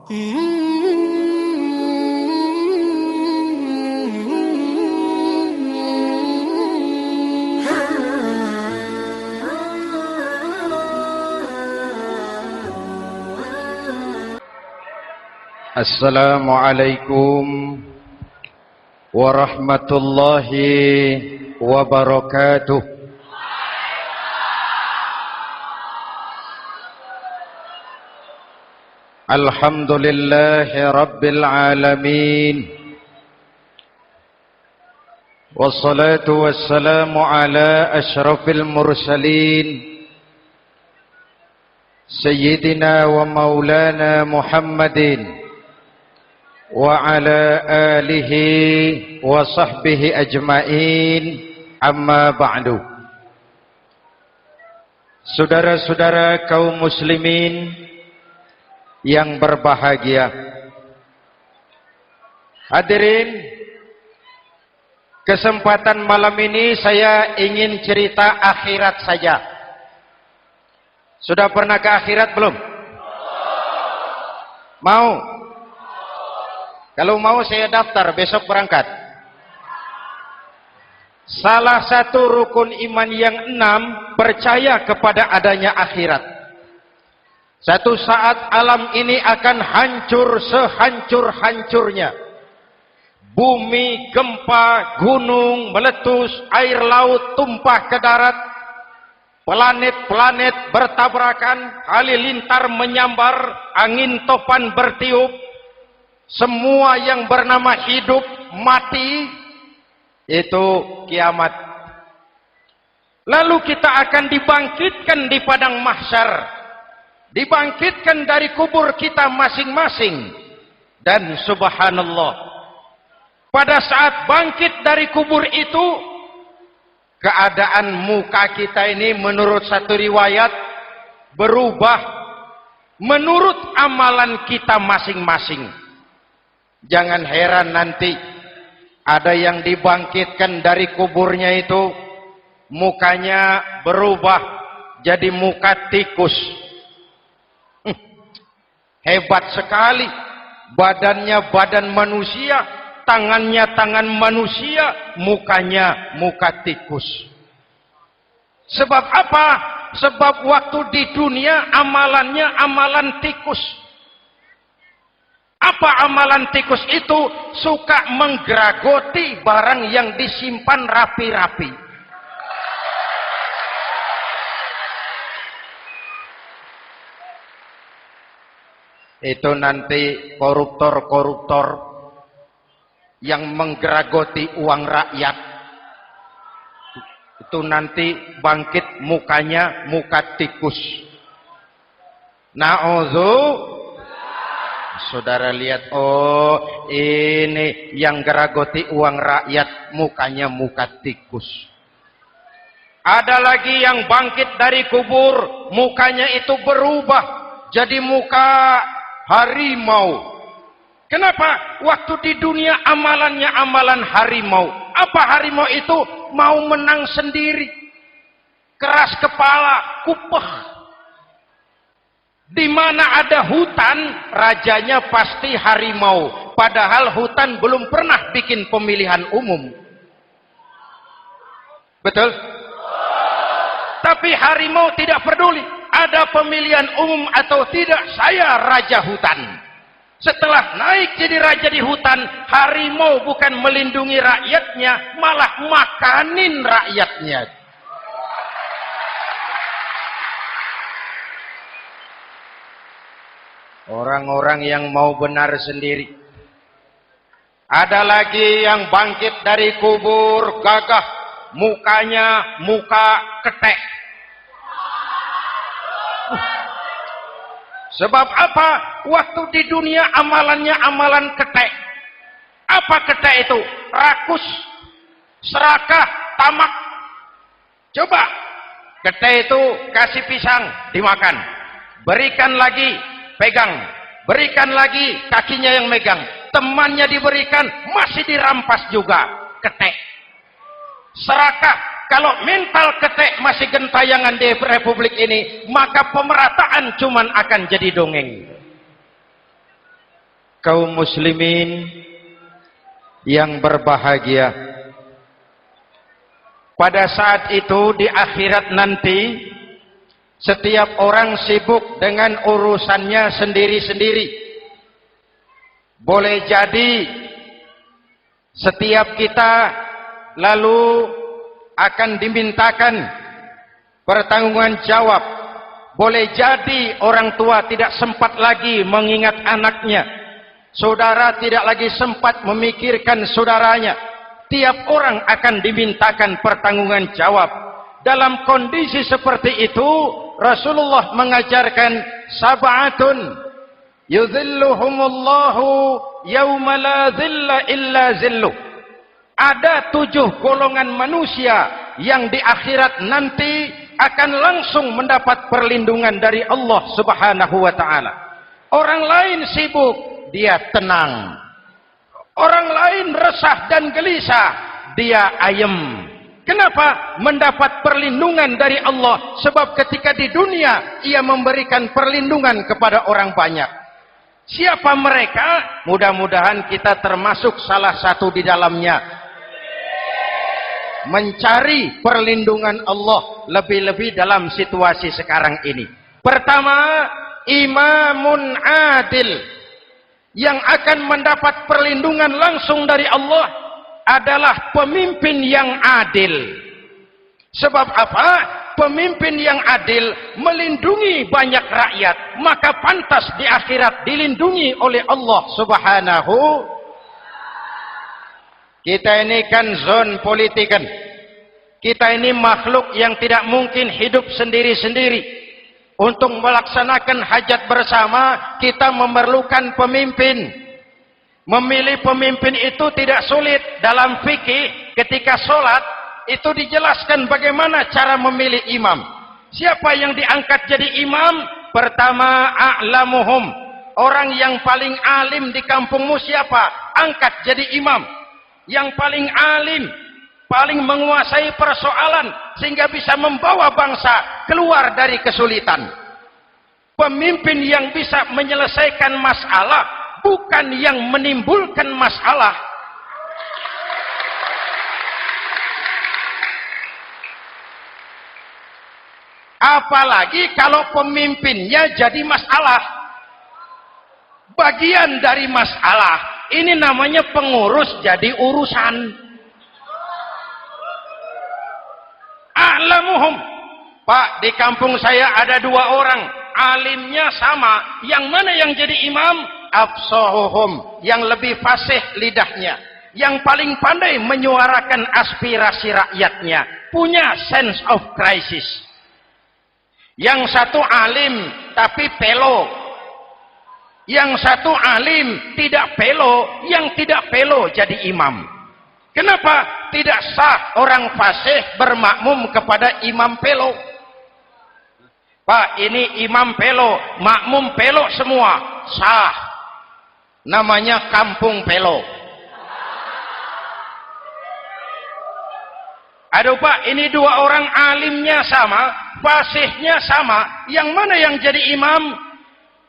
Assalamualaikum warahmatullahi wabarakatuh. Alhamdulillahi rabbil alamin. Wassalatu wassalamu ala asyrafil mursalin Sayyidina wa maulana Muhammadin wa ala alihi wa sahbihi ajmain, amma ba'du. Saudara-saudara kaum muslimin yang berbahagia, hadirin, kesempatan malam ini saya ingin cerita akhirat saja. Sudah pernah ke akhirat belum? Mau? Kalau mau saya daftar, besok berangkat. Salah satu rukun iman yang 6, percaya kepada adanya akhirat. Satu saat alam ini akan hancur sehancur-hancurnya. Bumi, gempa, gunung, meletus, air laut tumpah ke darat. Planet-planet bertabrakan, halilintar menyambar, angin topan bertiup. Semua yang bernama hidup, mati, itu kiamat. Lalu kita akan dibangkitkan di padang mahsyar, dibangkitkan dari kubur kita masing-masing. Dan subhanallah, pada saat bangkit dari kubur itu, keadaan muka kita ini menurut satu riwayat berubah menurut amalan kita masing-masing. Jangan heran nanti ada yang dibangkitkan dari kuburnya itu mukanya berubah jadi muka tikus. Hebat sekali, badannya badan manusia, tangannya tangan manusia, mukanya muka tikus. Sebab apa? Sebab waktu di dunia amalannya amalan tikus. Apa amalan tikus itu? Suka menggeragoti barang yang disimpan rapi-rapi. Itu nanti koruptor-koruptor yang menggeragoti uang rakyat. Itu nanti bangkit mukanya muka tikus. Na'udzu. Saudara lihat, oh ini yang geragoti uang rakyat, mukanya muka tikus. Ada lagi yang bangkit dari kubur, mukanya itu berubah jadi muka harimau. Kenapa? Waktu di dunia amalannya amalan harimau. Apa harimau itu? Mau menang sendiri, keras kepala, kupeh. Di mana ada hutan, rajanya pasti harimau. Padahal hutan belum pernah bikin pemilihan umum. Betul? Tapi harimau tidak peduli ada pemilihan umum atau tidak, saya raja hutan. Setelah naik jadi raja di hutan, harimau bukan melindungi rakyatnya, malah makanin rakyatnya. Orang-orang yang mau benar sendiri. Ada lagi yang bangkit dari kubur gagah, mukanya muka ketek. Sebab apa? Waktu di dunia amalannya amalan ketek. Apa ketek itu? Rakus, serakah, tamak. Coba, ketek itu kasih pisang, dimakan. Berikan lagi, pegang, berikan lagi, kakinya yang megang, temannya diberikan, masih dirampas juga, ketek. Serakah, kalau mental ketek masih gentayangan di republik ini, maka pemerataan cuman akan jadi dongeng. kaum muslimin yang berbahagia. Pada saat itu di akhirat nanti, setiap orang sibuk dengan urusannya sendiri-sendiri. Boleh jadi setiap kita lalu akan dimintakan pertanggunggan jawab. Boleh jadi orang tua tidak sempat lagi mengingat anaknya. Saudara tidak lagi sempat memikirkan saudaranya. Tiap orang akan dimintakan pertanggungan jawab. Dalam kondisi seperti itu, Rasulullah mengajarkan sab'atun yudhilluhumullahu yawma la dhilla illa zilluh. Ada 7 golongan manusia yang di akhirat nanti akan langsung mendapat perlindungan dari Allah Subhanahu wa taala. Orang lain sibuk, dia tenang. Orang lain resah dan gelisah, dia ayem. Kenapa? Mendapat perlindungan dari Allah. Sebab ketika di dunia, ia memberikan perlindungan kepada orang banyak. Siapa mereka? Mudah-mudahan kita termasuk salah satu di dalamnya. Mencari perlindungan Allah lebih-lebih dalam situasi sekarang ini. Pertama, imamun adil. Yang akan mendapat perlindungan langsung dari Allah adalah pemimpin yang adil. Sebab apa? Pemimpin yang adil melindungi banyak rakyat, maka pantas di akhirat dilindungi oleh Allah Subhanahu. Kita ini kan zon politikan. Kita ini makhluk yang tidak mungkin hidup sendiri-sendiri. Untuk melaksanakan hajat bersama, kita memerlukan pemimpin. Memilih pemimpin itu tidak sulit. Dalam fikih, ketika sholat, itu dijelaskan bagaimana cara memilih imam. Siapa yang diangkat jadi imam? Pertama, a'lamuhum. Orang yang paling alim di kampungmu siapa? Angkat jadi imam. Yang paling alim, paling menguasai persoalan sehingga bisa membawa bangsa keluar dari kesulitan. Pemimpin yang bisa menyelesaikan masalah, bukan yang menimbulkan masalah. Apalagi kalau pemimpinnya jadi masalah. Bagian dari masalah. Ini namanya pengurus jadi urusan. A'lamuhum. Pak, di kampung saya ada 2 orang, alimnya sama. Yang mana yang jadi imam? Afsahuhum, yang lebih fasih lidahnya, yang paling pandai menyuarakan aspirasi rakyatnya, punya sense of crisis. Yang satu alim tapi pelo. Yang satu alim tidak pelo, yang tidak pelo jadi imam. Kenapa tidak sah orang fasih bermakmum kepada imam pelo? Pak, ini imam pelo, makmum pelo semua, sah. Namanya kampung pelo. Aduh Pak, ini 2 orang alimnya sama, fasihnya sama, yang mana yang jadi imam?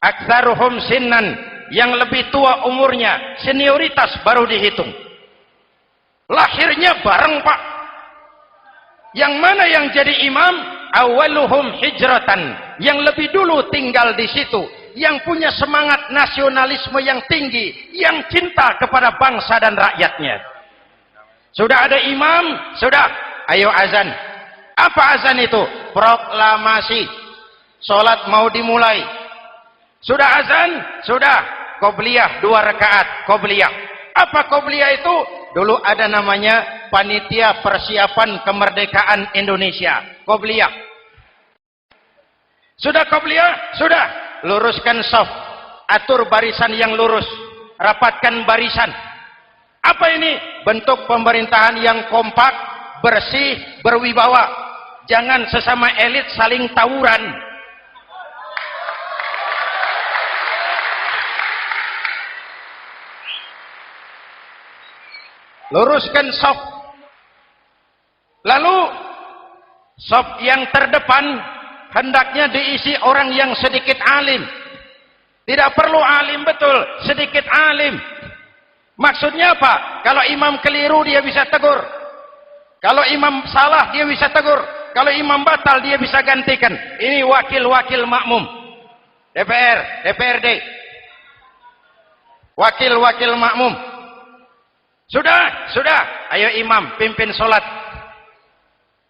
Aktsaruhum sinnan, yang lebih tua umurnya, senioritas baru dihitung. Lahirnya bareng Pak. Yang mana yang jadi imam? Awaluhum hijratan, yang lebih dulu tinggal di situ, yang punya semangat nasionalisme yang tinggi, yang cinta kepada bangsa dan rakyatnya. Sudah ada imam, sudah, ayo azan. Apa azan itu? Proklamasi. Salat mau dimulai. Sudah azan? Sudah. Qobliyah 2 rakaat, qobliyah. Apa qobliyah itu? Dulu ada namanya panitia persiapan kemerdekaan Indonesia. Qobliyah. Sudah qobliyah? Sudah. Luruskan shaf. Atur barisan yang lurus. Rapatkan barisan. Apa ini? Bentuk pemerintahan yang kompak, bersih, berwibawa. Jangan sesama elit saling tawuran. Luruskan shaf. Lalu shaf yang terdepan hendaknya diisi orang yang sedikit alim. Tidak perlu alim betul, sedikit alim. Maksudnya apa? Kalau imam keliru dia bisa tegur. Kalau imam salah dia bisa tegur. Kalau imam batal dia bisa gantikan. Ini wakil-wakil makmum. DPR, DPRD. Wakil-wakil makmum. Sudah. Ayo imam, pimpin sholat.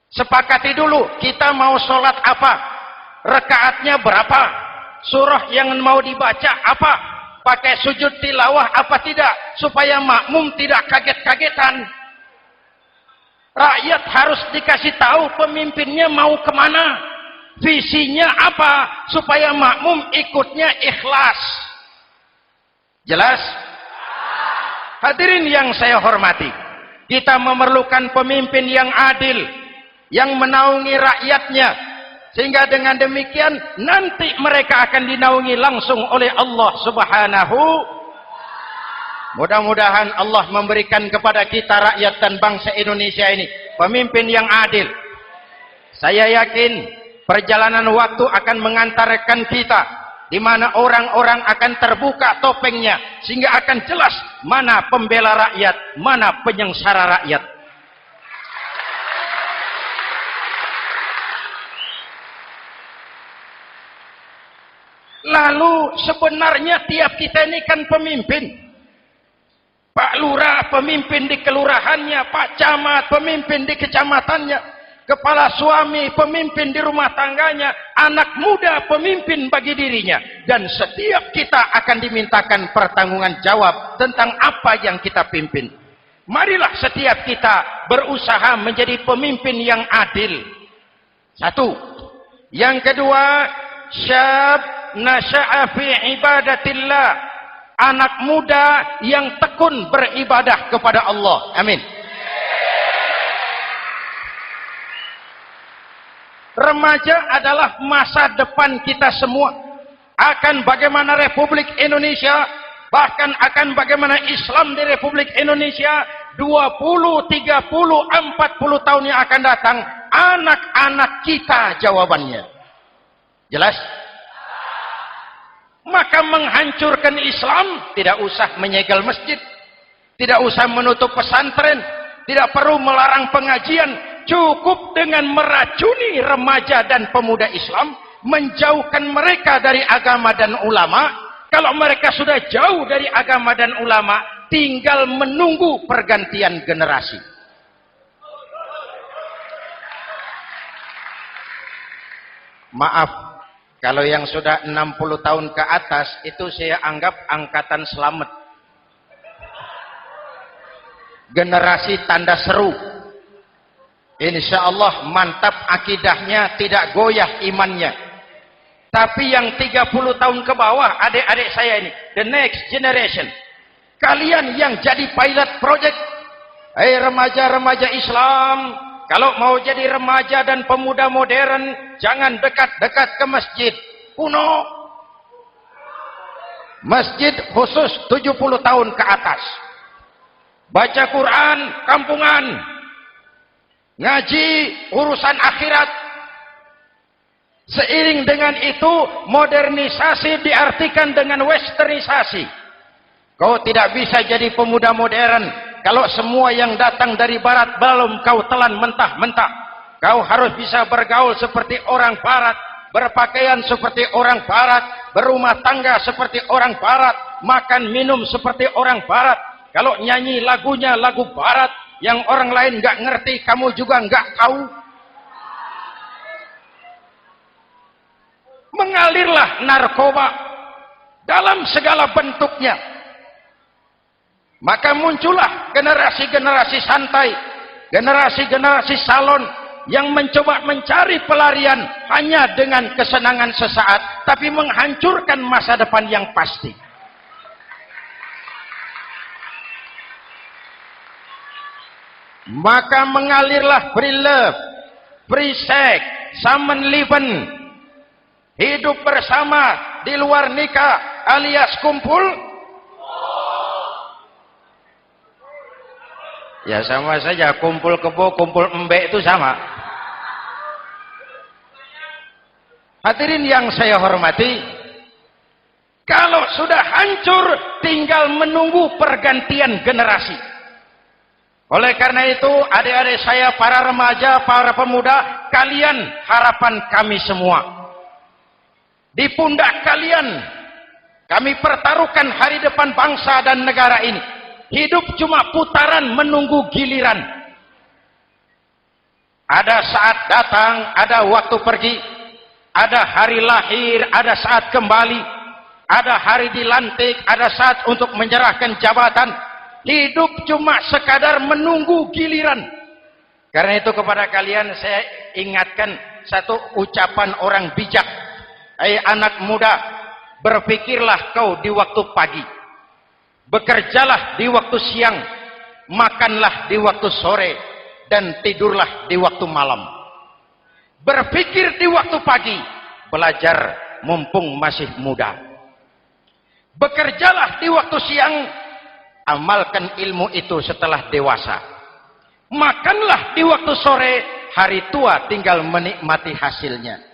Sepakati dulu, kita mau sholat apa? Rakaatnya berapa? Surah yang mau dibaca apa? Pakai sujud tilawah apa tidak? Supaya makmum tidak kaget-kagetan. Rakyat harus dikasih tahu pemimpinnya mau kemana. Visinya apa? Supaya makmum ikutnya ikhlas. Jelas? Hadirin yang saya hormati, kita memerlukan pemimpin yang adil, yang menaungi rakyatnya, sehingga dengan demikian nanti mereka akan dinaungi langsung oleh Allah Subhanahu. Mudah-mudahan Allah memberikan kepada kita rakyat dan bangsa Indonesia ini pemimpin yang adil. Saya yakin perjalanan waktu akan mengantarkan kita di mana orang-orang akan terbuka topengnya sehingga akan jelas mana pembela rakyat, mana penyengsara rakyat. Lalu sebenarnya tiap kita ini kan pemimpin. Pak Lurah pemimpin di kelurahannya, Pak Camat pemimpin di kecamatannya, kepala suami pemimpin di rumah tangganya, anak muda pemimpin bagi dirinya. Dan setiap kita akan dimintakan pertanggungan jawab tentang apa yang kita pimpin. Marilah setiap kita berusaha menjadi pemimpin yang adil. Satu. Yang kedua, syab nasya'a fi ibadatillah, anak muda yang tekun beribadah kepada Allah. Amin. Remaja adalah masa depan kita semua. Akan bagaimana Republik Indonesia, bahkan akan bagaimana Islam di Republik Indonesia 20, 30, 40 tahun yang akan datang, anak-anak kita jawabannya. Jelas? Maka menghancurkan Islam tidak usah menyegel masjid, tidak usah menutup pesantren, tidak perlu melarang pengajian, cukup dengan meracuni remaja dan pemuda Islam, menjauhkan mereka dari agama dan ulama. Kalau mereka sudah jauh dari agama dan ulama, tinggal menunggu pergantian generasi. Maaf, kalau yang sudah 60 tahun ke atas, itu saya anggap angkatan selamat. Generasi tanda seru. Insya Allah mantap akidahnya, tidak goyah imannya. Tapi yang 30 tahun ke bawah, adik-adik saya ini, the next generation. Kalian yang jadi pilot project. Remaja-remaja Islam, kalau mau jadi remaja dan pemuda modern, jangan dekat-dekat ke masjid kuno. Masjid khusus 70 tahun ke atas. Baca Quran kampungan. Ngaji urusan akhirat. Seiring dengan itu, modernisasi diartikan dengan westernisasi. Kau tidak bisa jadi pemuda modern kalau semua yang datang dari barat belum kau telan mentah-mentah. Kau harus bisa bergaul seperti orang barat, berpakaian seperti orang barat, berumah tangga seperti orang barat, makan minum seperti orang barat. Kalau nyanyi lagunya lagu barat yang orang lain nggak ngerti, kamu juga nggak tahu. Mengalirlah narkoba dalam segala bentuknya. Maka muncullah generasi-generasi santai, generasi-generasi salon yang mencoba mencari pelarian hanya dengan kesenangan sesaat, tapi menghancurkan masa depan yang pasti. Maka mengalirlah free love, free sex, Samenleben, hidup bersama di luar nikah alias kumpul. Ya sama saja, kumpul kebo, kumpul embek itu sama. Hadirin yang saya hormati, kalau sudah hancur, tinggal menunggu pergantian generasi. Oleh karena itu, adik-adik saya, para remaja, para pemuda, kalian harapan kami semua. Di pundak kalian kami pertaruhkan hari depan bangsa dan negara ini. Hidup cuma putaran menunggu giliran. Ada saat datang, ada waktu pergi, ada hari lahir, ada saat kembali, ada hari dilantik, ada saat untuk menyerahkan jabatan. Hidup cuma sekadar menunggu giliran. Karena itu kepada kalian saya ingatkan satu ucapan orang bijak. Hai anak muda, berpikirlah kau di waktu pagi, bekerjalah di waktu siang, makanlah di waktu sore, dan tidurlah di waktu malam. Berpikir di waktu pagi, belajar mumpung masih muda. Bekerjalah di waktu siang, amalkan ilmu itu setelah dewasa. Makanlah di waktu sore, hari tua tinggal menikmati hasilnya.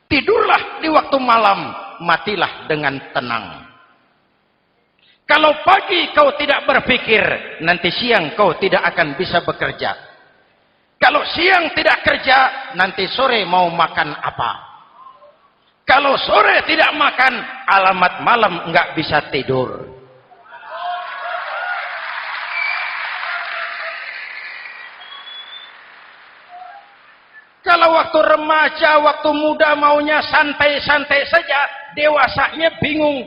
Tidurlah di waktu malam, matilah dengan tenang. Kalau pagi kau tidak berpikir, nanti siang kau tidak akan bisa bekerja. Kalau siang tidak kerja, nanti sore mau makan apa? Kalau sore tidak makan, alamat malam enggak bisa tidur. Kalau waktu remaja, waktu muda maunya santai-santai saja, dewasanya bingung.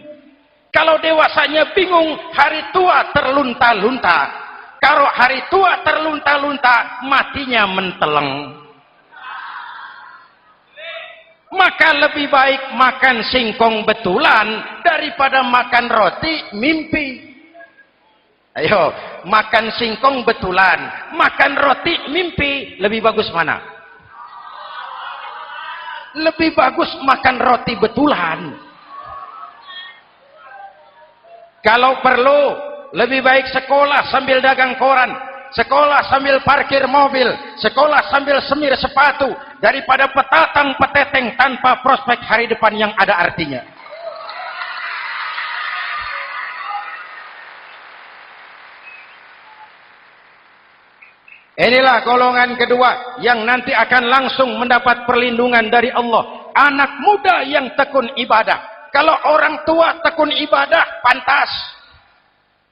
Kalau dewasanya bingung, hari tua terlunta-lunta. Kalau hari tua terlunta-lunta, matinya menteleng. Maka lebih baik makan singkong betulan daripada makan roti mimpi. Ayo, makan singkong betulan, makan roti mimpi, lebih bagus mana? Lebih bagus makan roti betulan. Kalau perlu, lebih baik sekolah sambil dagang koran, sekolah sambil parkir mobil, sekolah sambil semir sepatu, daripada petatang peteteng tanpa prospek hari depan yang ada artinya. Inilah golongan kedua yang nanti akan langsung mendapat perlindungan dari Allah. Anak muda yang tekun ibadah. Kalau orang tua tekun ibadah, pantas.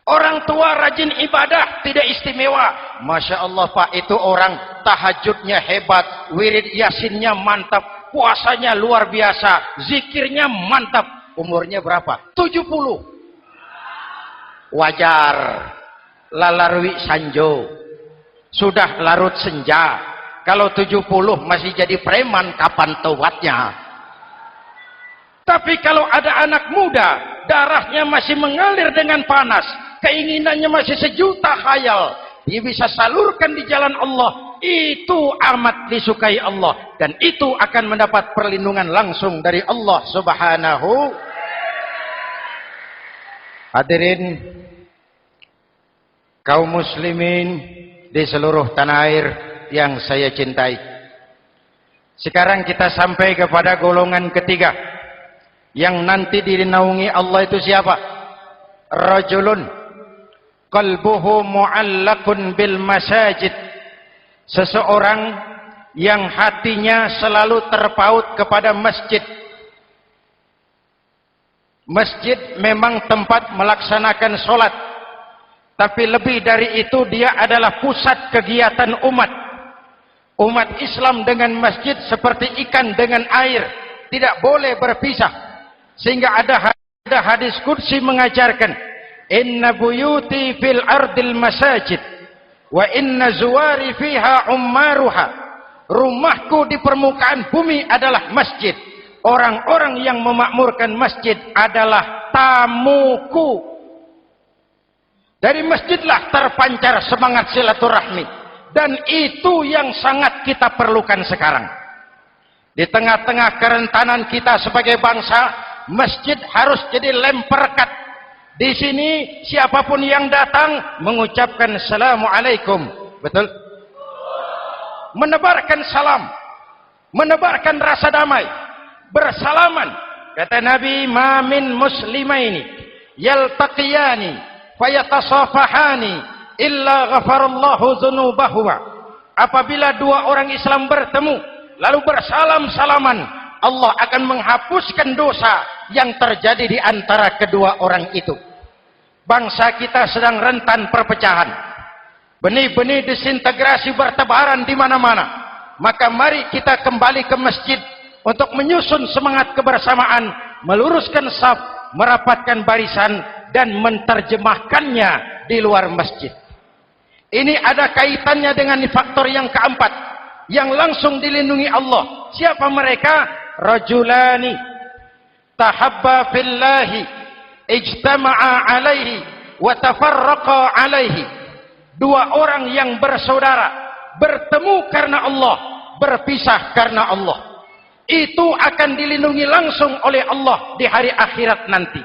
Orang tua rajin ibadah, tidak istimewa. Masya Allah Pak, itu orang tahajudnya hebat, wirid yasinnya mantap, puasanya luar biasa, zikirnya mantap. Umurnya berapa? 70. Wajar. Lalarwi sanjo. Sudah larut senja. Kalau 70 masih jadi preman, kapan tobatnya? Tapi kalau ada anak muda, darahnya masih mengalir dengan panas, keinginannya masih sejuta khayal, dia bisa salurkan di jalan Allah, itu amat disukai Allah, dan itu akan mendapat perlindungan langsung dari Allah Subhanahu. Hadirin kaum muslimin di seluruh tanah air yang saya cintai. Sekarang kita sampai kepada golongan ketiga yang nanti dinaungi Allah. Itu siapa? Rajulun qalbuhu mu'allaqun bil masajid. Seseorang yang hatinya selalu terpaut kepada masjid. Masjid memang tempat melaksanakan sholat, tapi lebih dari itu dia adalah pusat kegiatan umat. Umat Islam dengan masjid seperti ikan dengan air, tidak boleh berpisah. Sehingga ada hadis qudsi mengajarkan, inna buyuti fil ardil masajid wa inna zuwari fiha ummaruha. Rumahku di permukaan bumi adalah masjid. Orang-orang yang memakmurkan masjid adalah tamuku. Dari masjidlah terpancar semangat silaturahmi. Dan itu yang sangat kita perlukan sekarang. Di tengah-tengah kerentanan kita sebagai bangsa, masjid harus jadi lem perekat. Di sini siapapun yang datang mengucapkan Assalamualaikum. Betul? Menebarkan salam. Menebarkan rasa damai. Bersalaman. Kata Nabi, ma min muslimaini yaltaqiyani fayatasafahani illa ghafarallahu dzunubahuma. Apabila dua orang Islam bertemu lalu bersalam-salaman, Allah akan menghapuskan dosa yang terjadi di antara kedua orang itu. Bangsa kita sedang rentan perpecahan. Benih-benih disintegrasi bertebaran di mana-mana. Maka mari kita kembali ke masjid untuk menyusun semangat kebersamaan, meluruskan saf, merapatkan barisan, dan menerjemahkannya di luar masjid. Ini ada kaitannya dengan faktor yang keempat, yang langsung dilindungi Allah. Siapa mereka? Rajulani tahabba fillahi ijtama'a alaihi wa tafarraqa alaihi. Dua orang yang bersaudara, bertemu karena Allah, berpisah karena Allah. Itu akan dilindungi langsung oleh Allah di hari akhirat nanti.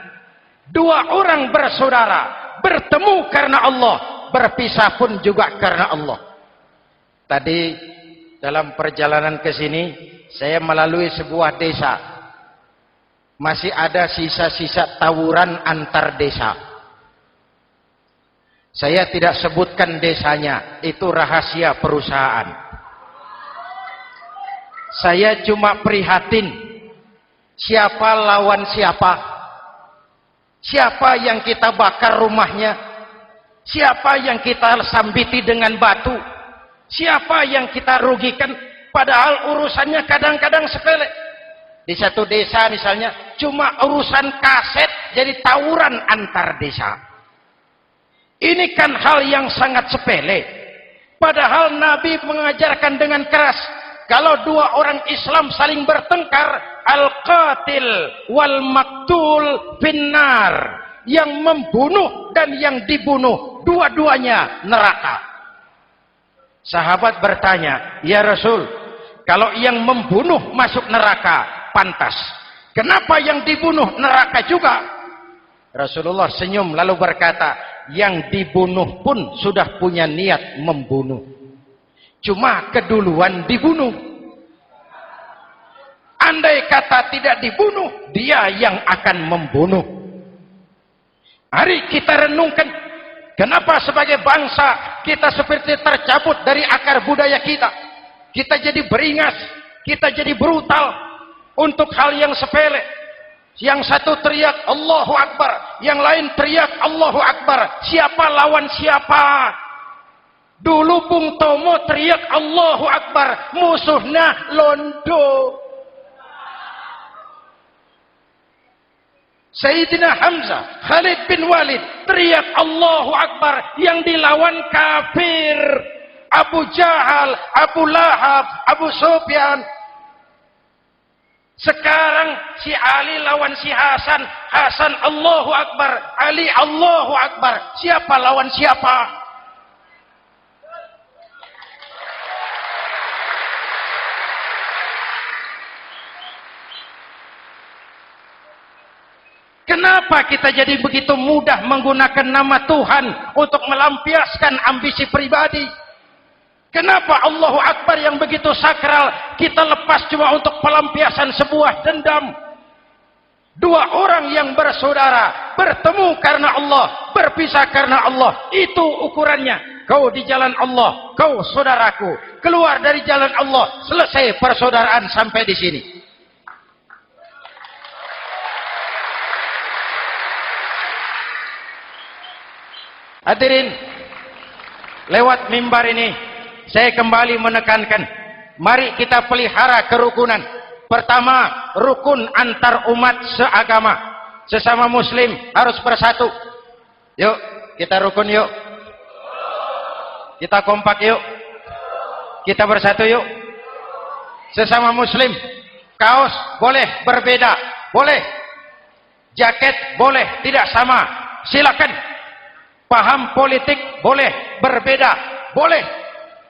Dua orang bersaudara, bertemu karena Allah, berpisah pun juga karena Allah. Tadi dalam perjalanan ke sini, saya melalui sebuah desa. Masih ada sisa-sisa tawuran antar desa. Saya tidak sebutkan desanya, itu rahasia perusahaan. Saya cuma prihatin, siapa lawan siapa, siapa yang kita bakar rumahnya, siapa yang kita sambiti dengan batu, siapa yang kita rugikan, padahal urusannya kadang-kadang sepele. Di satu desa misalnya, cuma urusan kaset jadi tawuran antar desa. Ini kan hal yang sangat sepele. Padahal Nabi mengajarkan dengan keras, kalau dua orang Islam saling bertengkar, al-qatil wal maktul finnar. Yang membunuh dan yang dibunuh, dua-duanya neraka. Sahabat bertanya, ya Rasul, kalau yang membunuh masuk neraka, pantas. Kenapa yang dibunuh neraka juga? Rasulullah senyum lalu berkata, yang dibunuh pun sudah punya niat membunuh. Cuma keduluan dibunuh. Andai kata tidak dibunuh, dia yang akan membunuh. Mari kita renungkan, kenapa sebagai bangsa kita seperti tercabut dari akar budaya kita. Kita jadi beringas, kita jadi brutal untuk hal yang sepele. Yang satu teriak Allahu Akbar, yang lain teriak Allahu Akbar. Siapa lawan siapa? Dulu Bung Tomo teriak Allahu Akbar, musuhnya londo. Sayyidina Hamzah, Khalid bin Walid teriak Allahu Akbar, yang dilawan kafir. Abu Jahal, Abu Lahab, Abu Sufyan. Sekarang si Ali lawan si Hasan, Hasan Allahu Akbar, Ali Allahu Akbar. Siapa lawan siapa? Kenapa kita jadi begitu mudah menggunakan nama Tuhan untuk melampiaskan ambisi pribadi? Kenapa Allahu Akbar yang begitu sakral kita lepas cuma untuk pelampiasan sebuah dendam? Dua orang yang bersaudara bertemu karena Allah, berpisah karena Allah. Itu ukurannya. Kau di jalan Allah, kau saudaraku. Keluar dari jalan Allah, selesai persaudaraan sampai di sini. Hadirin, lewat mimbar ini saya kembali menekankan, mari kita pelihara kerukunan. Pertama, rukun antar umat seagama. Sesama muslim harus bersatu. Yuk, kita rukun yuk. Kita kompak yuk. Kita bersatu yuk. Sesama muslim, kaos boleh berbeda, boleh. Jaket boleh tidak sama, silakan. Paham politik boleh berbeda, boleh.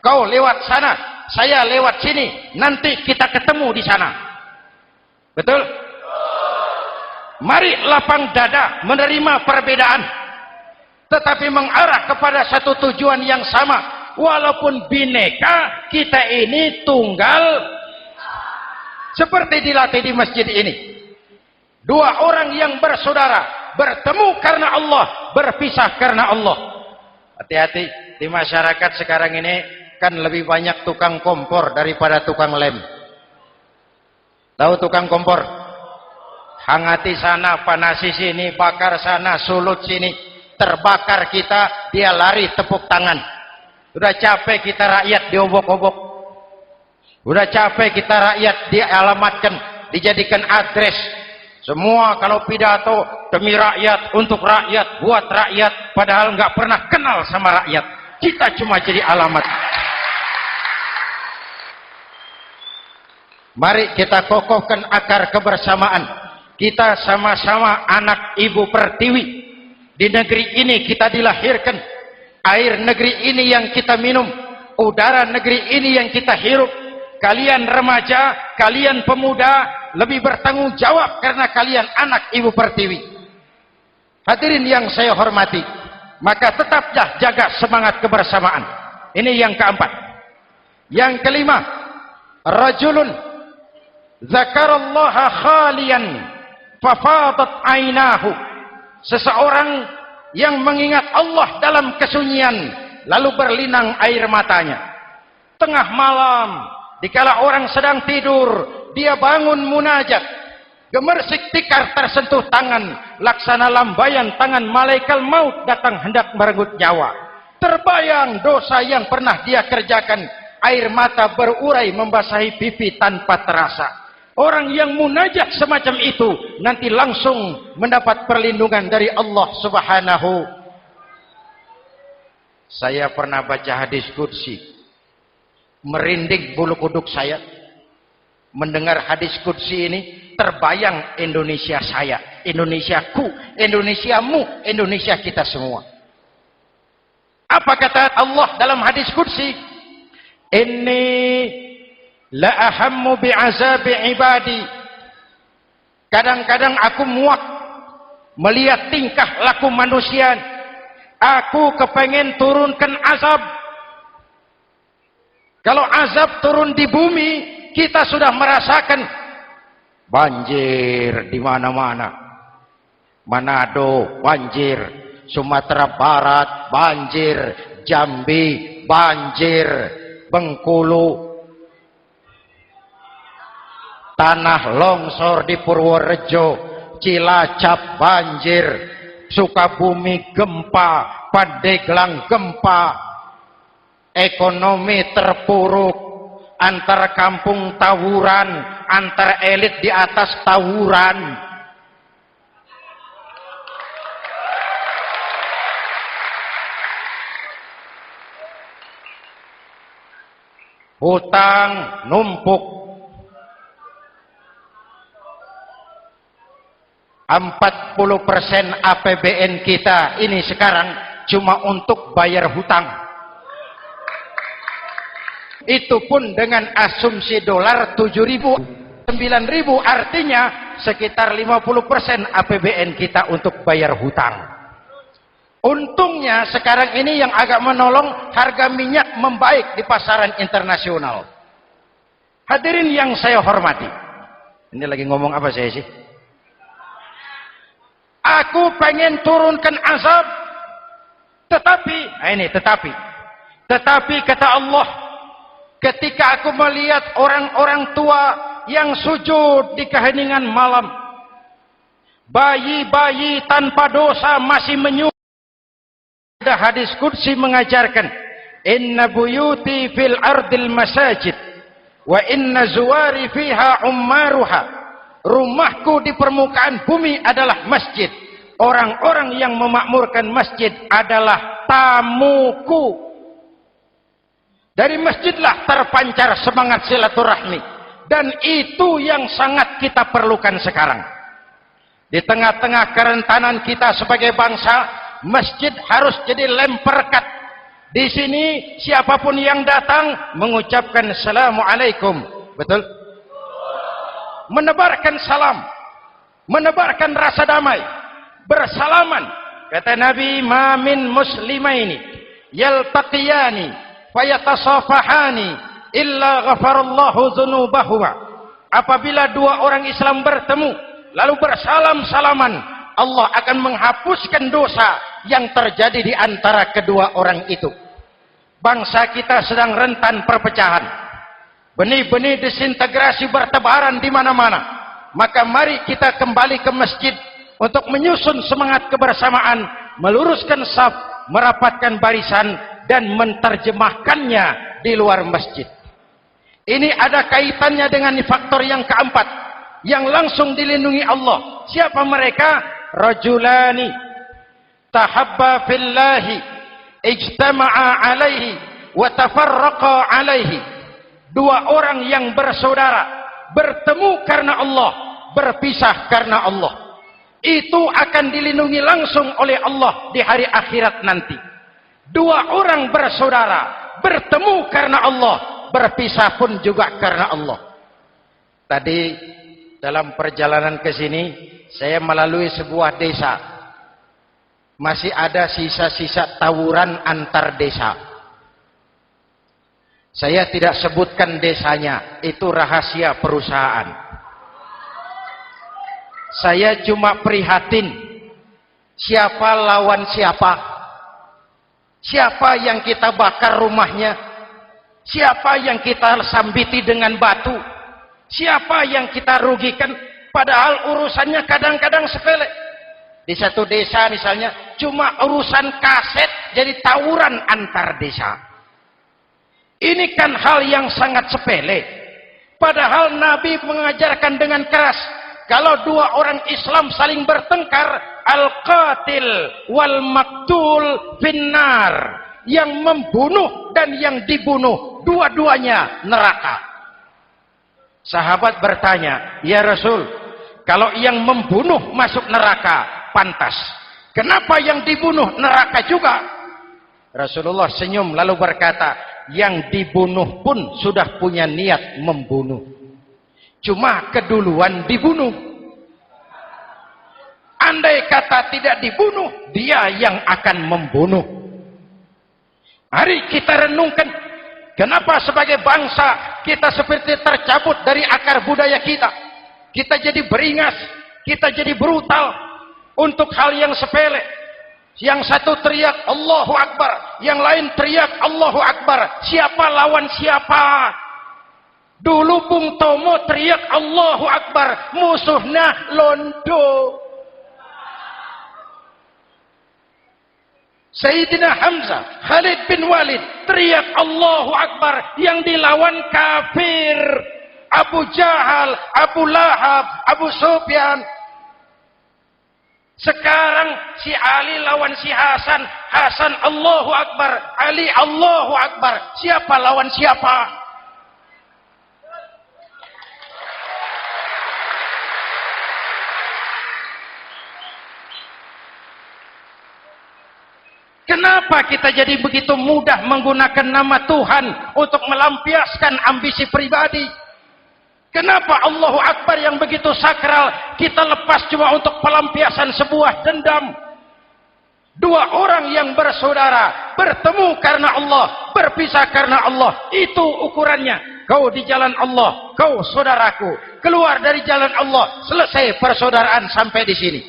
Kau lewat sana, saya lewat sini, nanti kita ketemu di sana. Betul? Mari lapang dada menerima perbedaan, tetapi mengarah kepada satu tujuan yang sama. Walaupun bineka, kita ini tunggal. Seperti dilatih di masjid ini. Dua orang yang bersaudara, bertemu karena Allah, berpisah karena Allah. Hati-hati, di masyarakat sekarang ini kan lebih banyak tukang kompor daripada tukang lem. Tahu tukang kompor? Hangati sana, panasi sini, bakar sana, sulut sini. Terbakar kita, dia lari tepuk tangan. Udah capek kita rakyat diobok-obok. Udah capek kita rakyat dialamatkan, dijadikan address. Semua kalau pidato demi rakyat, untuk rakyat, buat rakyat, padahal nggak pernah kenal sama rakyat. Kita cuma jadi alamat. Mari kita kokohkan akar kebersamaan. Kita sama-sama anak Ibu Pertiwi. Di negeri ini kita dilahirkan. Air negeri ini yang kita minum. Udara negeri ini yang kita hirup. Kalian remaja, kalian pemuda, lebih bertanggung jawab karena kalian anak Ibu Pertiwi. Hadirin yang saya hormati, maka tetaplah jaga semangat kebersamaan. Ini yang keempat. Yang kelima, rajulun zakarallaha khalian fafadat ainahu. Seseorang yang mengingat Allah dalam kesunyian, lalu berlinang air matanya. Tengah malam, dikala orang sedang tidur, dia bangun munajat. Gemersik tikar tersentuh tangan, laksana lambaian tangan malaikat maut datang hendak merenggut nyawa. Terbayang dosa yang pernah dia kerjakan, air mata berurai membasahi pipi tanpa terasa. Orang yang munajat semacam itu nanti langsung mendapat perlindungan dari Allah Subhanahu. Saya pernah baca hadis qudsi, merinding bulu kuduk saya. Mendengar hadis qudsi ini, terbayang Indonesia saya, Indonesiaku, Indonesiamu, Indonesia kita semua. Apa kata Allah dalam hadis qudsi? Inni la ahammu bi'azabi ibadi. Kadang-kadang aku muak melihat tingkah laku manusia. Aku kepengen turunkan azab. Kalau azab turun di bumi, kita sudah merasakan banjir di mana-mana. Manado banjir, Sumatera Barat banjir, Jambi banjir, Bengkulu, tanah longsor di Purworejo, Cilacap banjir, Sukabumi gempa, Pandeglang gempa, ekonomi terpuruk, antar kampung tawuran, antar elit di atas tawuran. Hutang numpuk. 40% APBN kita ini sekarang cuma untuk bayar hutang. Itu pun dengan asumsi dolar 7.000, 9.000, artinya sekitar 50% APBN kita untuk bayar hutang. Untungnya sekarang ini yang agak menolong, harga minyak membaik di pasaran internasional. Hadirin yang saya hormati, ini lagi ngomong apa saya sih? Aku pengen turunkan azab, tetapi kata Allah, ketika aku melihat orang-orang tua yang sujud di keheningan malam, bayi-bayi tanpa dosa masih menyujud. Ada hadis qudsi mengajarkan, inna buyuti fil ardil masajid wa inna zuwari fiha ummaruha. Rumahku di permukaan bumi adalah masjid. Orang-orang yang memakmurkan masjid adalah tamuku. Dari masjidlah terpancar semangat silaturahmi. Dan itu yang sangat kita perlukan sekarang. Di tengah-tengah kerentanan kita sebagai bangsa, masjid harus jadi lem perekat. Di sini siapapun yang datang mengucapkan assalamualaikum. Betul? Menebarkan salam, menebarkan rasa damai, bersalaman. Kata Nabi, ma min muslimaini yaltaqiyani fayatasafahani illa ghafarallahu dzunubahuma. Apabila dua orang Islam bertemu, lalu bersalam-salaman, Allah akan menghapuskan dosa yang terjadi di antara kedua orang itu. Bangsa kita sedang rentan perpecahan. Benih-benih disintegrasi bertebaran di mana-mana. Maka mari kita kembali ke masjid untuk menyusun semangat kebersamaan, meluruskan saf, merapatkan barisan, dan menerjemahkannya di luar masjid. Ini ada kaitannya dengan faktor yang keempat, yang langsung dilindungi Allah. Siapa mereka? Rajulani tahabba fillahi ijtama'a alaihi wa tafarraqa alaihi. Dua orang yang bersaudara, bertemu karena Allah, berpisah karena Allah. Itu akan dilindungi langsung oleh Allah di hari akhirat nanti. Dua orang bersaudara, bertemu karena Allah, berpisah pun juga karena Allah. Tadi dalam perjalanan ke sini, saya melalui sebuah desa. Masih ada sisa-sisa tawuran antar desa. Saya tidak sebutkan desanya, itu rahasia perusahaan. Saya cuma prihatin, siapa lawan siapa, siapa yang kita bakar rumahnya, siapa yang kita sambiti dengan batu, siapa yang kita rugikan, padahal urusannya kadang-kadang sepele. Di satu desa misalnya, cuma urusan kaset jadi tawuran antar desa. Ini kan hal yang sangat sepele. Padahal Nabi mengajarkan dengan keras, kalau dua orang Islam saling bertengkar, al-qatil wal maktul finnar. Yang membunuh dan yang dibunuh, dua-duanya neraka. Sahabat bertanya, ya Rasul, kalau yang membunuh masuk neraka, pantas. Kenapa yang dibunuh neraka juga? Rasulullah senyum lalu berkata, yang dibunuh pun sudah punya niat membunuh. Cuma keduluan dibunuh. Andai kata tidak dibunuh, dia yang akan membunuh. Mari kita renungkan, kenapa sebagai bangsa kita seperti tercabut dari akar budaya kita. Kita jadi beringas, kita jadi brutal untuk hal yang sepele. Yang satu teriak Allahu Akbar, yang lain teriak Allahu Akbar. Siapa lawan siapa? Dulu Bung Tomo teriak Allahu Akbar, musuhnya londo. Sayyidina Hamzah, Khalid bin Walid teriak Allahu Akbar, yang dilawan kafir. Abu Jahal, Abu Lahab, Abu Sufyan. Sekarang si Ali lawan si Hasan, Hasan Allahu Akbar, Ali Allahu Akbar. Siapa lawan siapa? Kenapa kita jadi begitu mudah menggunakan nama Tuhan untuk melampiaskan ambisi pribadi? Kenapa Allahu Akbar yang begitu sakral kita lepas cuma untuk pelampiasan sebuah dendam? Dua orang yang bersaudara, bertemu karena Allah, berpisah karena Allah. Itu ukurannya. Kau di jalan Allah, kau saudaraku. Keluar dari jalan Allah, selesai persaudaraan sampai di sini.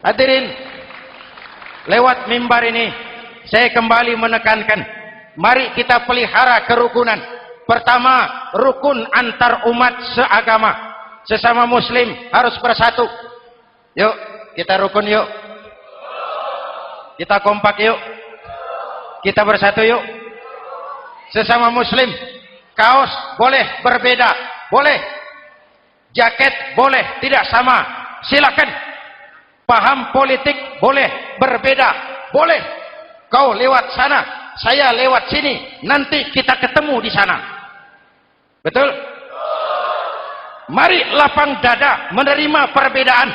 Hadirin, lewat mimbar ini saya kembali menekankan, mari kita pelihara kerukunan. Pertama, rukun antar umat seagama. Sesama muslim harus bersatu. Yuk, kita rukun yuk. Kita kompak yuk. Kita bersatu yuk. Sesama muslim, kaos boleh berbeda, boleh. Jaket boleh tidak sama, silakan. Paham politik boleh berbeda, boleh. Kau lewat sana, saya lewat sini, nanti kita ketemu di sana. Betul? Mari lapang dada menerima perbedaan,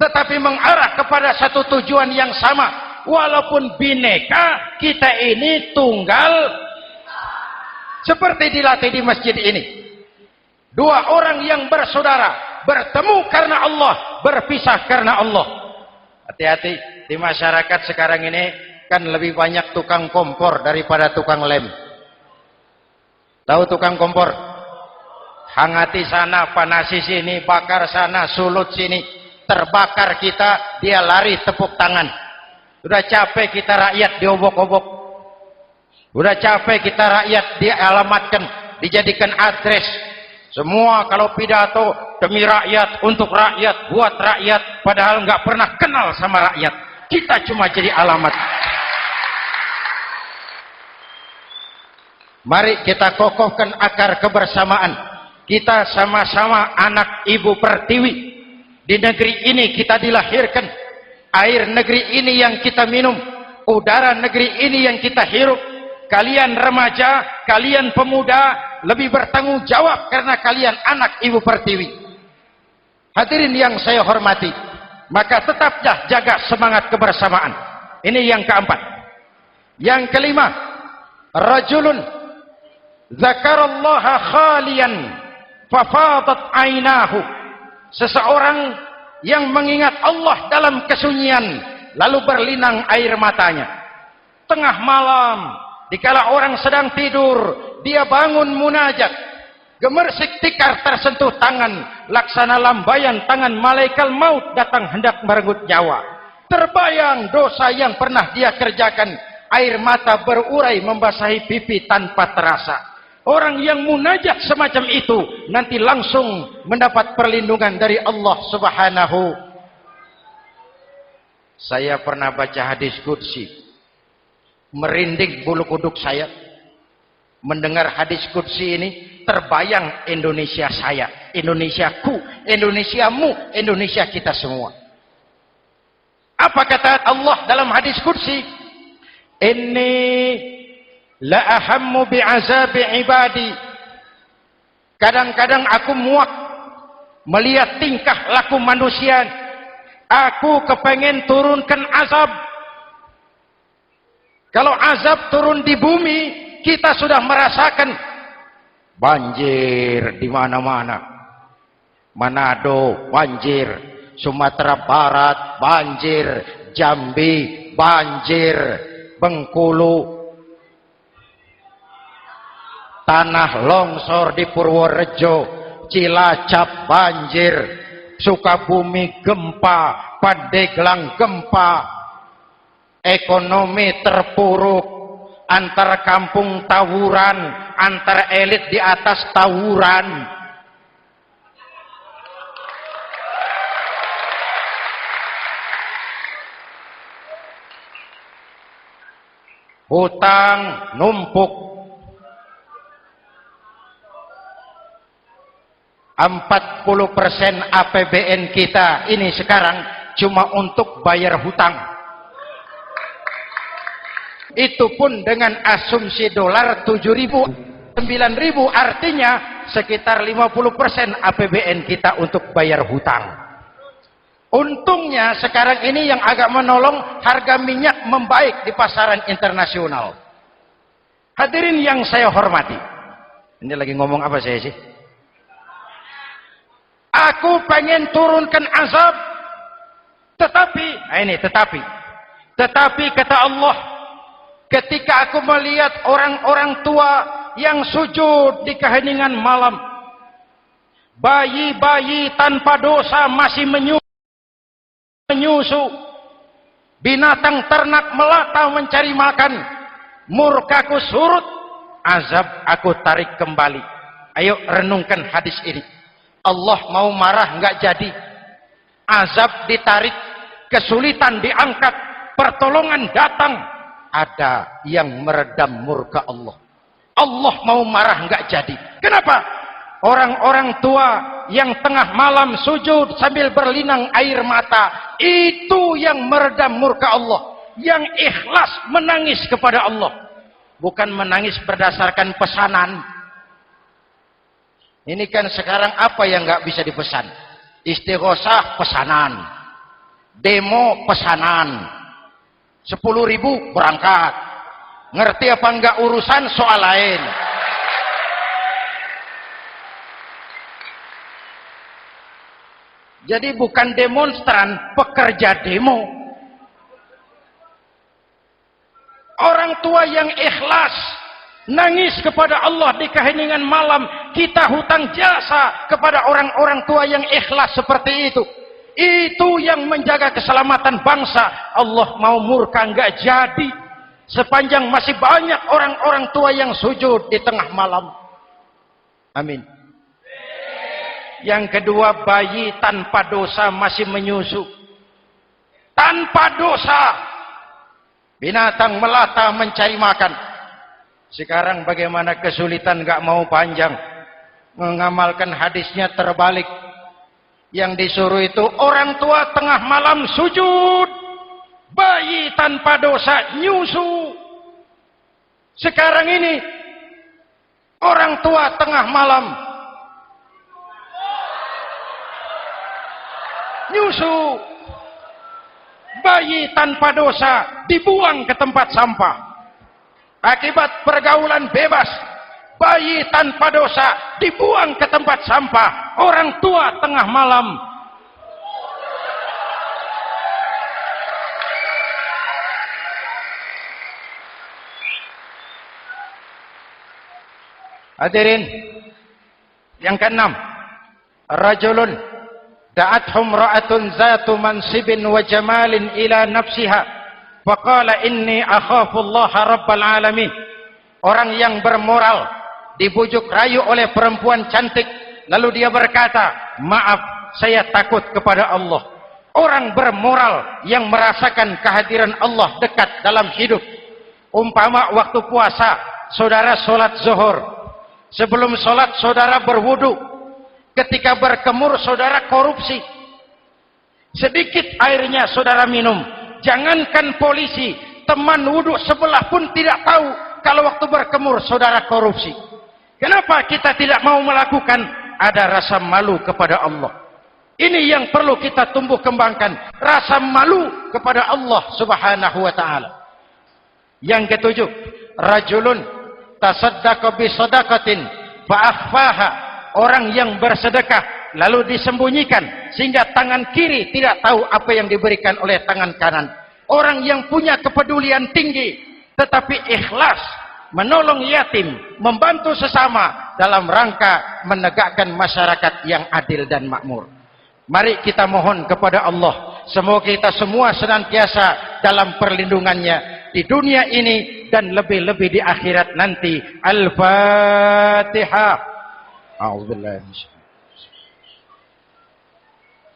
tetapi mengarah kepada satu tujuan yang sama. Walaupun bineka, kita ini tunggal. Seperti dilatih di masjid ini. Dua orang yang bersaudara, bertemu karena Allah, berpisah karena Allah. Hati-hati, di masyarakat sekarang ini kan lebih banyak tukang kompor daripada tukang lem. Tahu tukang kompor? Hangati sana, panasi sini, bakar sana, sulut sini. Terbakar kita, dia lari tepuk tangan. Udah capek kita rakyat diobok-obok. Udah capek kita rakyat dialamatkan, dijadikan address. Semua kalau pidato demi rakyat, untuk rakyat, buat rakyat, padahal nggak pernah kenal sama rakyat. Kita cuma jadi alamat. Mari kita kokohkan akar kebersamaan. Kita sama-sama anak Ibu Pertiwi. Di negeri ini kita dilahirkan. Air negeri ini yang kita minum. Udara negeri ini yang kita hirup. Kalian remaja, kalian pemuda, lebih bertanggung jawab karena kalian anak Ibu Pertiwi. Hadirin yang saya hormati, maka tetaplah jaga semangat kebersamaan. Ini yang keempat. Yang kelima, rajulun zakarallaha khalian fafadat ainahu. Seseorang yang mengingat Allah dalam kesunyian lalu berlinang air matanya. Tengah malam, dikala orang sedang tidur, dia bangun munajat. Gemersik tikar tersentuh tangan, laksana lambaian tangan malaikat maut datang hendak merenggut nyawa. Terbayang dosa yang pernah dia kerjakan, air mata berurai membasahi pipi tanpa terasa. Orang yang munajat semacam itu nanti langsung mendapat perlindungan dari Allah Subhanahu. Saya pernah baca hadis qudsi, merinding bulu kuduk saya mendengar hadis qudsi ini. Terbayang Indonesia saya, Indonesiaku, Indonesiamu, Indonesia kita semua. Apa kata Allah dalam hadis qudsi? Inni la ahammu bi'azabi ibadi. Kadang-kadang aku muak melihat tingkah laku manusia. Aku kepengen turunkan azab. Kalau azab turun di bumi, kita sudah merasakan banjir di mana-mana. Manado banjir, Sumatera Barat banjir, Jambi banjir, Bengkulu, tanah longsor di Purworejo, Cilacap banjir, Sukabumi gempa, Pandeglang gempa, ekonomi terpuruk, antar kampung tawuran, antar elit di atas tawuran. Hutang numpuk. 40% APBN kita ini sekarang cuma untuk bayar hutang. Itu pun dengan asumsi dolar 7.000, 9.000, artinya sekitar 50% APBN kita untuk bayar hutang. Untungnya sekarang ini yang agak menolong, harga minyak membaik di pasaran internasional. Hadirin yang saya hormati, ini lagi ngomong apa saya sih? Aku pengen turunkan azab, tetapi kata Allah, ketika aku melihat orang-orang tua yang sujud di keheningan malam, bayi-bayi tanpa dosa masih menyusu, binatang ternak melata mencari makan, murkaku surut, azab aku tarik kembali. Ayo renungkan hadis ini. Allah mau marah nggak jadi, azab ditarik, kesulitan diangkat, pertolongan datang, ada yang meredam murka Allah. Allah mau marah nggak jadi. Kenapa? Orang-orang tua yang tengah malam sujud sambil berlinang air mata, itu yang meredam murka Allah. Yang ikhlas menangis kepada Allah, bukan menangis berdasarkan pesanan. Ini kan sekarang apa yang nggak bisa dipesan? Istighosah pesanan, demo pesanan, 10.000 berangkat. Ngerti apa enggak urusan soal lain. Jadi bukan demonstran, pekerja demo. Orang tua yang ikhlas nangis kepada Allah di keheningan malam, kita hutang jasa kepada orang-orang tua yang ikhlas seperti itu. Itu yang menjaga keselamatan bangsa. Allah mau murka enggak jadi, sepanjang masih banyak orang-orang tua yang sujud di tengah malam. Amin. Yang kedua, bayi tanpa dosa masih menyusu. Tanpa dosa. Binatang melata mencari makan. Sekarang bagaimana kesulitan, gak mau panjang. Mengamalkan hadisnya terbalik. Yang disuruh itu orang tua tengah malam sujud. Bayi tanpa dosa nyusu. Sekarang ini orang tua tengah malam nyusu. Bayi tanpa dosa dibuang ke tempat sampah. Akibat pergaulan bebas, bayi tanpa dosa dibuang ke tempat sampah. Orang tua tengah malam hadirin. Yang keenam, rajulun da'athum ra'atun zatu mansibin wa jamalin ila nafsiha faqala inni akhafu Allah rabbal alamin. Orang yang bermoral dibujuk rayu oleh perempuan cantik, lalu dia berkata, maaf, saya takut kepada Allah. Orang bermoral yang merasakan kehadiran Allah dekat dalam hidup. Umpama waktu puasa, saudara sholat zuhur, sebelum sholat saudara berwudu, ketika berkemur saudara korupsi, sedikit airnya saudara minum. Jangankan polisi, teman wudu sebelah pun tidak tahu kalau waktu berkemur saudara korupsi. Kenapa kita tidak mau melakukan? Ada rasa malu kepada Allah. Ini yang perlu kita tumbuh kembangkan, rasa malu kepada Allah subhanahu wa ta'ala. Yang ketujuh, rajulun tasaddaqa bi sadaqatin fa akhfaha. Orang yang bersedekah lalu disembunyikan sehingga tangan kiri tidak tahu apa yang diberikan oleh tangan kanan. Orang yang punya kepedulian tinggi tetapi ikhlas menolong yatim, membantu sesama dalam rangka menegakkan masyarakat yang adil dan makmur. Mari kita mohon kepada Allah, semoga kita semua senantiasa dalam perlindungannya di dunia ini dan lebih-lebih di akhirat nanti. Al-Fatihah. A'udzubillahi minasyaitonir rajim.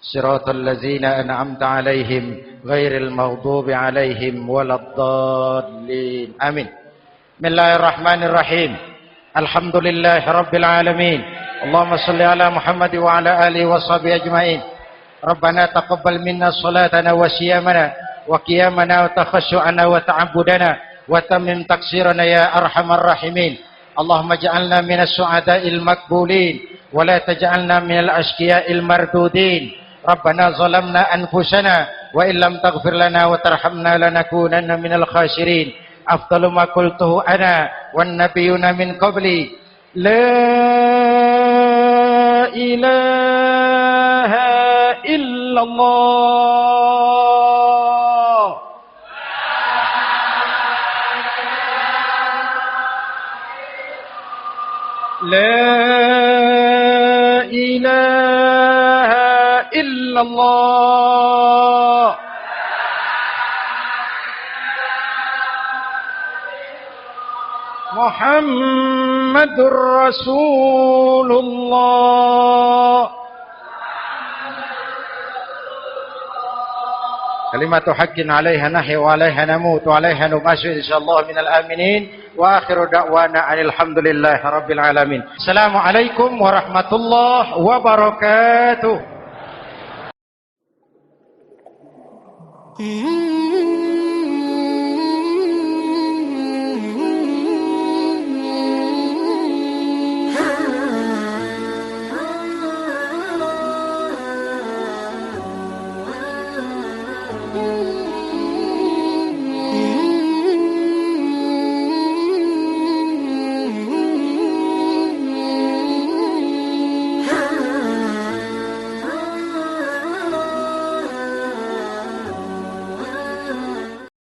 Shiratal ladzina an'amta 'alaihim ghairil maghdubi 'alaihim waladdallin. Amin. Bismillahirrahmanirrahim. Alhamdulillahi rabbil alamin. Allahumma shalli ala Muhammad wa ala alihi wa sahbihi ajmain. Rabbana taqabbal minna salatana wa siyamana wa qiyamana wa takhashu'ana wa ta'abbudana wa tammim taqsirana ya arhamar rahimin. Allahumma ja'alna minas su'ada'il makbulin wa la taj'alna minal ashqiya'il mardudin. Rabbana zalamna anfusana wa illam taghfir lana wa tarhamna lanakunanna minal khasirin. Afdalu ma qultuhu ana wan nabiyyuna min qabli la ilaha illallah. La ilaha illallah. Muhammadur Rasulullah. Kalimatu haqqin 'alaiha nahya wa 'alaiha namut wa 'alaiha nubashu insyaallah minal aminin wa akhiru da'wana alhamdulillahi rabbil alamin. Assalamualaikum warahmatullahi wabarakatuh.